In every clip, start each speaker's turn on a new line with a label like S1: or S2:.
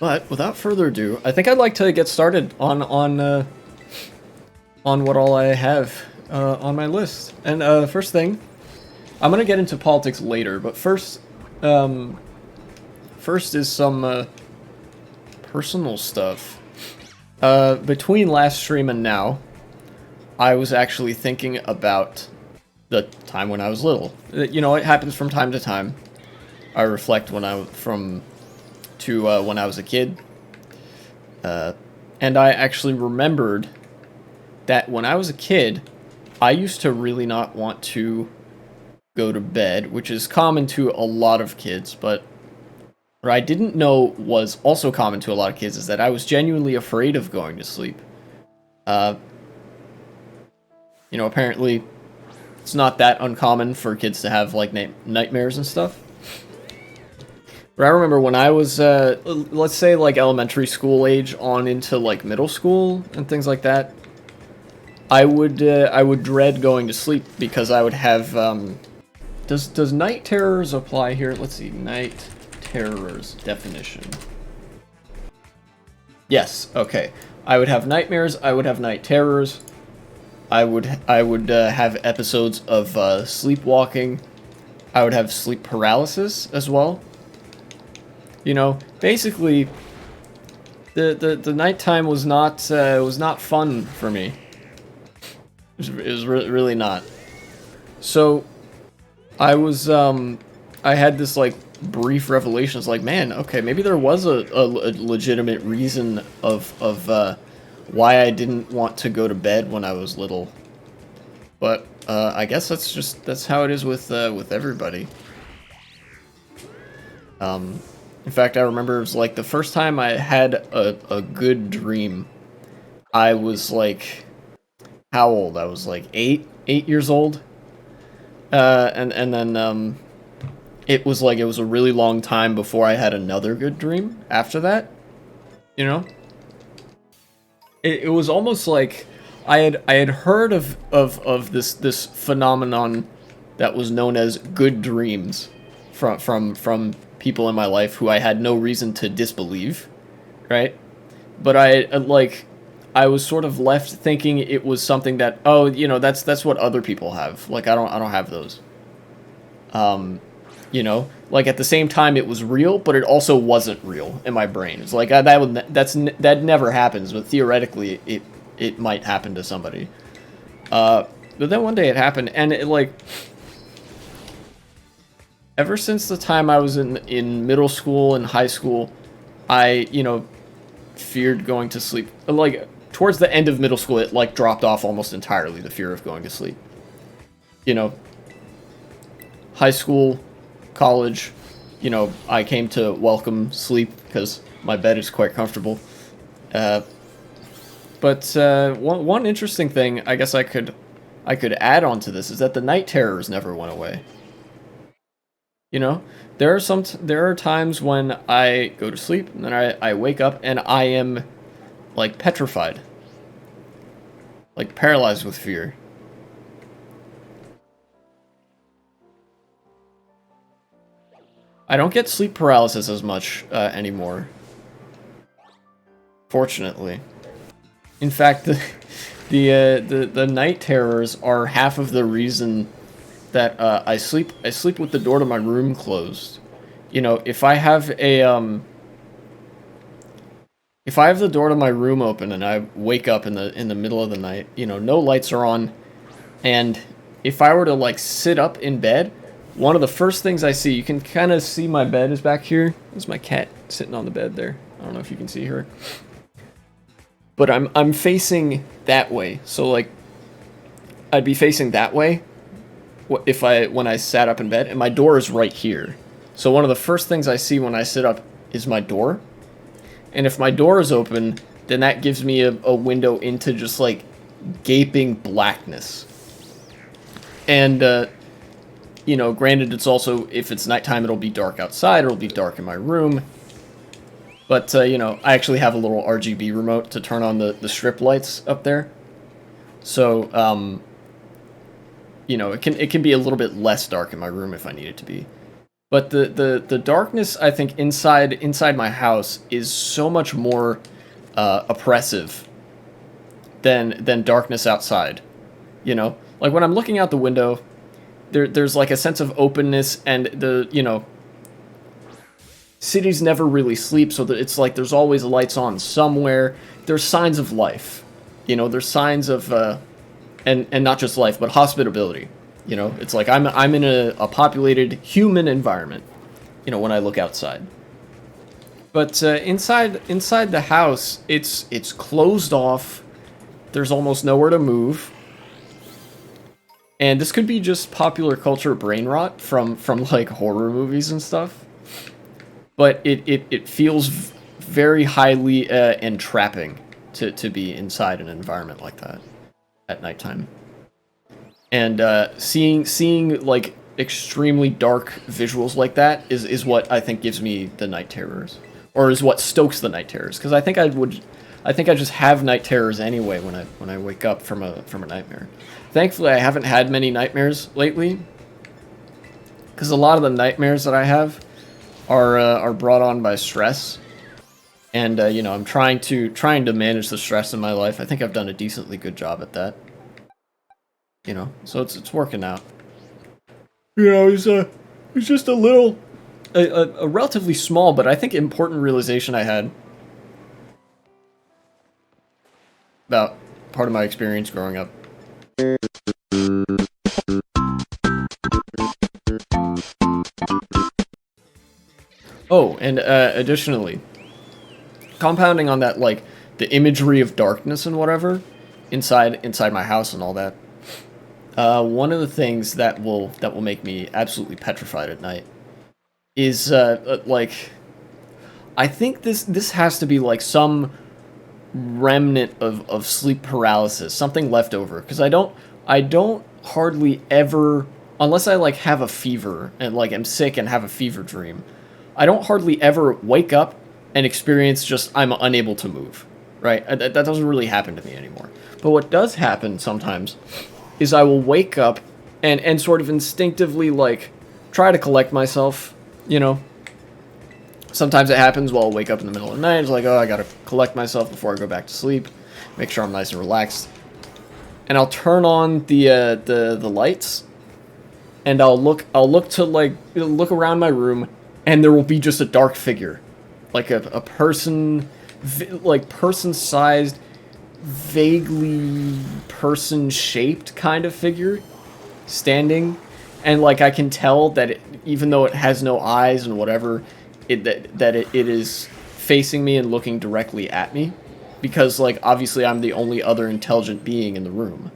S1: But without further ado, I think I'd like to get started on what all I have on my list. And first thing, I'm gonna get into politics later, but first is some personal stuff. Between last stream and now, I was actually thinking about the time when I was little. You know, it happens from time to time. I reflect when I was a kid, and I actually remembered that when I was a kid, I used to really not want to go to bed, which is common to a lot of kids, but what I didn't know was also common to a lot of kids is that I was genuinely afraid of going to sleep. You know, apparently it's not that uncommon for kids to have, like, nightmares and stuff. But I remember when I was, let's say, like, elementary school age on into, like, middle school and things like that, I would dread going to sleep because I would have, does night terrors apply here? Let's see, night terrors definition. Yes, okay. I would have nightmares, I would have night terrors, I would have episodes of, sleepwalking, I would have sleep paralysis as well. You know, basically, the nighttime was not fun for me. It was really not. So, I had this, like, brief revelation. It's like, man, okay, maybe there was a legitimate reason of why I didn't want to go to bed when I was little. But, I guess that's how it is with everybody. In fact, I remember it was like the first time I had a good dream. I was like, how old? I was like 8 years old. And then it was a really long time before I had another good dream after that. You know? It was almost like I had heard of this phenomenon that was known as good dreams from people in my life who I had no reason to disbelieve, right? But I was sort of left thinking it was something that, oh, you know, that's what other people have. Like, I don't have those. You know, like, at the same time it was real, but it also wasn't real in my brain. It's like that never happens, but theoretically it might happen to somebody. But then one day it happened, and it, like, ever since the time I was in middle school and high school, I, you know, feared going to sleep. Like, towards the end of middle school, it, like, dropped off almost entirely, the fear of going to sleep. You know, high school, college, you know, I came to welcome sleep because my bed is quite comfortable. But one interesting thing I guess I could add on to this is that the night terrors never went away. You know, there are times when I go to sleep and then I wake up and I am, like, petrified. Like, paralyzed with fear. I don't get sleep paralysis as much anymore. Fortunately. In fact, the night terrors are half of the reason that I sleep with the door to my room closed. You know, if I have the door to my room open and I wake up in the middle of the night, you know, no lights are on, and if I were to, like, sit up in bed, one of the first things I see, you can kind of see my bed is back here. There's my cat sitting on the bed there. I don't know if you can see her. But I'm facing that way. So, like, I'd be facing that way when I sat up in bed, and my door is right here. So one of the first things I see when I sit up is my door. And if my door is open, then that gives me a window into just, like, gaping blackness. And you know, granted, it's also, if it's nighttime, it'll be dark outside, it'll be dark in my room. But, you know, I actually have a little RGB remote to turn on the strip lights up there. So, you know, it can be a little bit less dark in my room if I need it to be. But the darkness, I think, inside my house is so much more oppressive than darkness outside. You know, like when I'm looking out the window, there's like a sense of openness, and cities never really sleep, so that it's like there's always lights on somewhere. There's signs of life, there's signs of and not just life, but hospitability. It's like I'm in a populated human environment, when I look outside. But inside the house, it's closed off. There's almost nowhere to move. And this could be just popular culture brain rot from like horror movies and stuff. But it feels very highly entrapping to be inside an environment like that at nighttime. And seeing like extremely dark visuals like that is what I think gives me the night terrors, or is what stokes the night terrors. Because I think I just have night terrors anyway when I wake up from a nightmare. Thankfully, I haven't had many nightmares lately, because a lot of the nightmares that I have are brought on by stress, and I'm trying to manage the stress in my life. I think I've done a decently good job at that. So it's working out. It's just a relatively small, but I think important realization I had about part of my experience growing up. Oh, and additionally, compounding on that, like the imagery of darkness and whatever inside my house and all that. One of the things that will make me absolutely petrified at night is like, I think this has to be like some remnant of sleep paralysis, something left over, because I don't hardly ever, unless I like have a fever and like am sick and have a fever dream, I don't hardly ever wake up and experience just I'm unable to move, right? That doesn't really happen to me anymore. But what does happen sometimes is I will wake up and sort of instinctively like try to collect myself, Sometimes it happens while I'll wake up in the middle of the night. It's like, oh, I gotta collect myself before I go back to sleep, make sure I'm nice and relaxed. And I'll turn on the lights, and I'll look around my room, and there will be just a dark figure, like a person, like person-sized, vaguely person-shaped kind of figure standing, and like I can tell that even though it has no eyes and whatever, it is facing me and looking directly at me, because like obviously I'm the only other intelligent being in the room.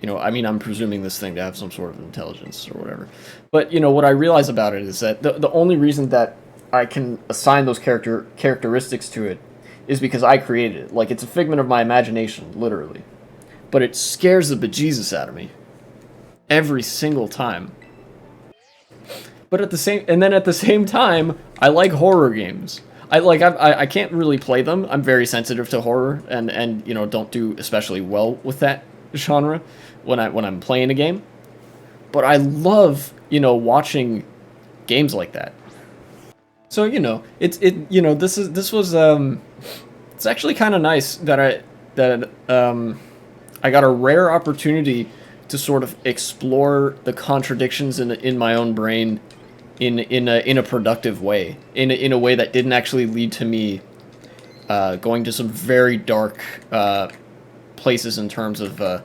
S1: I'm presuming this thing to have some sort of intelligence or whatever. But what I realize about it is that the only reason that I can assign those characteristics to it is because I created it. Like, it's a figment of my imagination, literally. But it scares the bejesus out of me every single time. But at the same time, I like horror games. I can't really play them. I'm very sensitive to horror, and don't do especially well with that genre when I'm playing a game. But I love watching games like that. So it's actually kind of nice that I got a rare opportunity to sort of explore the contradictions in my own brain in a productive way, in a way that didn't actually lead to me going to some very dark places in terms of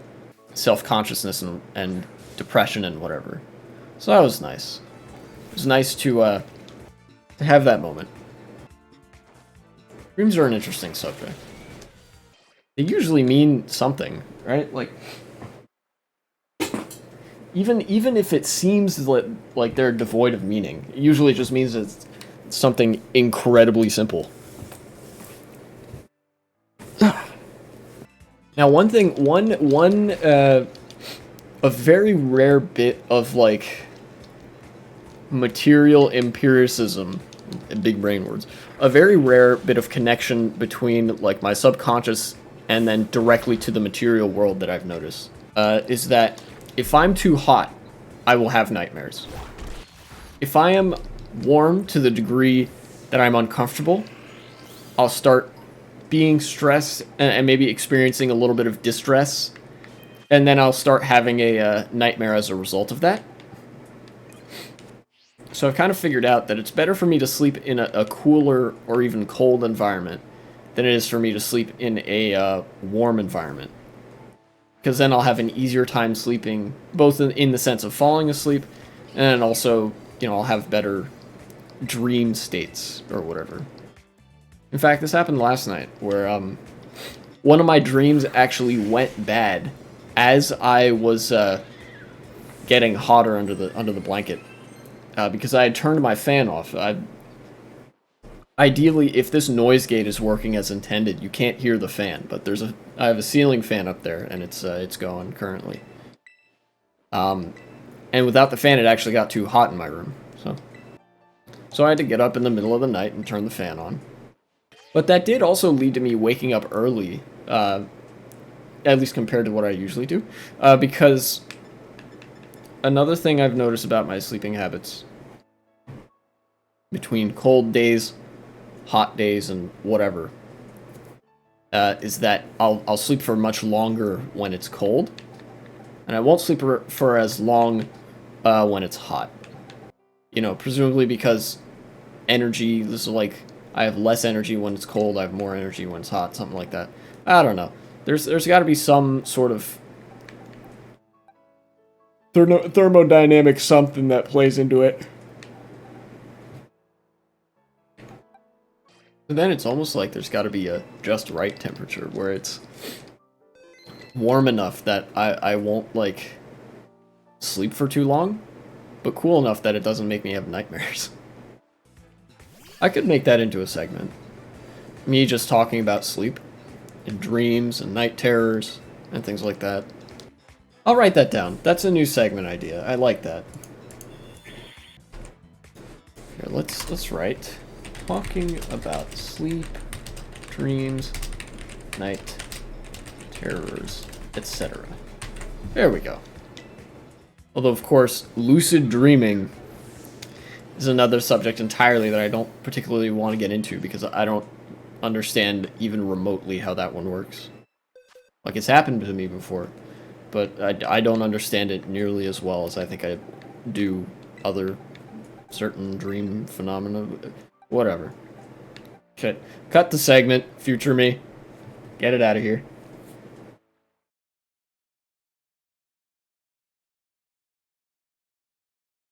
S1: self-consciousness and depression and whatever. So that was nice. It was nice to have that moment. Dreams are an interesting subject. They usually mean something, right? Like, even if it seems like they're devoid of meaning, it usually just means it's something incredibly simple. Now, a very rare bit of like material empiricism, big brain words, a very rare bit of connection between like my subconscious and then directly to the material world that I've noticed, is that if I'm too hot, I will have nightmares. If I am warm to the degree that I'm uncomfortable, I'll start being stressed and maybe experiencing a little bit of distress, and then I'll start having a nightmare as a result of that. So I've kind of figured out that it's better for me to sleep in a cooler or even cold environment than it is for me to sleep in a warm environment. Because then I'll have an easier time sleeping, both in the sense of falling asleep, and also, you know, I'll have better dream states or whatever. In fact, this happened last night, where one of my dreams actually went bad as I was getting hotter under the blanket, because I had turned my fan off. Ideally, if this noise gate is working as intended, you can't hear the fan, but I have a ceiling fan up there, and it's going currently. And without the fan, it actually got too hot in my room, so I had to get up in the middle of the night and turn the fan on. But that did also lead to me waking up early, at least compared to what I usually do, because another thing I've noticed about my sleeping habits between cold days, hot days, and whatever, is that I'll sleep for much longer when it's cold, and I won't sleep for as long when it's hot. You know, presumably because energy, this is like, I have less energy when it's cold, I have more energy when it's hot, something like that. I don't know. There's got to be some sort of thermodynamic something that plays into it. And then it's almost like there's got to be a just right temperature where it's warm enough that I won't, like, sleep for too long, but cool enough that it doesn't make me have nightmares. I could make that into a segment. Me just talking about sleep, and dreams, and night terrors, and things like that. I'll write that down. That's a new segment idea. I like that. Here, let's write. Talking about sleep, dreams, night terrors, etc. There we go. Although, of course, lucid dreaming is another subject entirely that I don't particularly want to get into because I don't understand even remotely how that one works. Like, it's happened to me before, but I don't understand it nearly as well as I think I do other certain dream phenomena. Whatever. Okay, cut the segment, future me. Get it out of here.